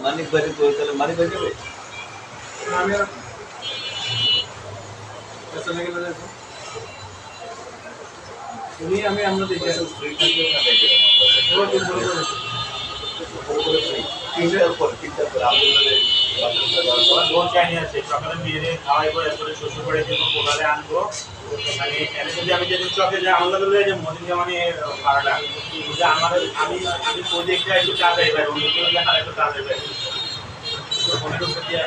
মানিক ভাই তো তাহলে মানিক ভাই যাবে আমি আর পেছনে গেলে দেখো তুমি আমি আমরা দেখি ফ্রি থাকবে না দেখবে পুরো দিন বলে করে তিনটার পর আমাদের বোন চাইনি আছে সকালে মেয়েরে খাওয়াই করে এরপরে শ্বশুর বাড়ি থেকে পোলারে আনবো মানে এনে যদি আমি যেদিন চকে যাই আমার লাগে যে মদিন মানে ভাড়াটা যে আমার আমি প্রজেক্টটা একটু তাড়াতাড়ি পাই অন্য কেউ দেখার একটু তাড়াতাড়ি পাই পনেরো দিয়ে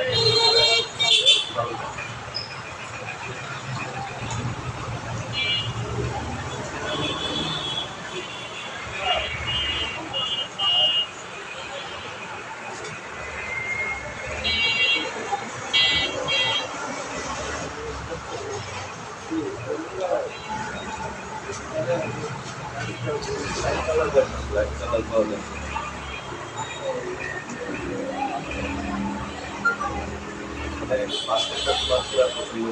ব্ল্যাক কালার পাওয়া যায় পাঁচটা পছন্দ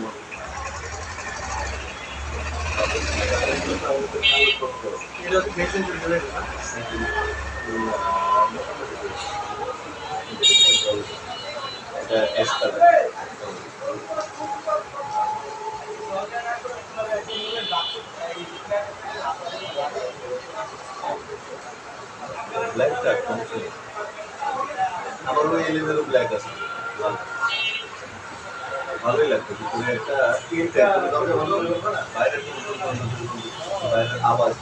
এটা তো মেশিন চলে না এটা এস কালার ব্ল্যাকটা কমছে আমার ওই এলিভেরও ব্ল্যাক আছে ভালোই লাগতো ভিতরে একটা বাইরের বাইরের আওয়াজ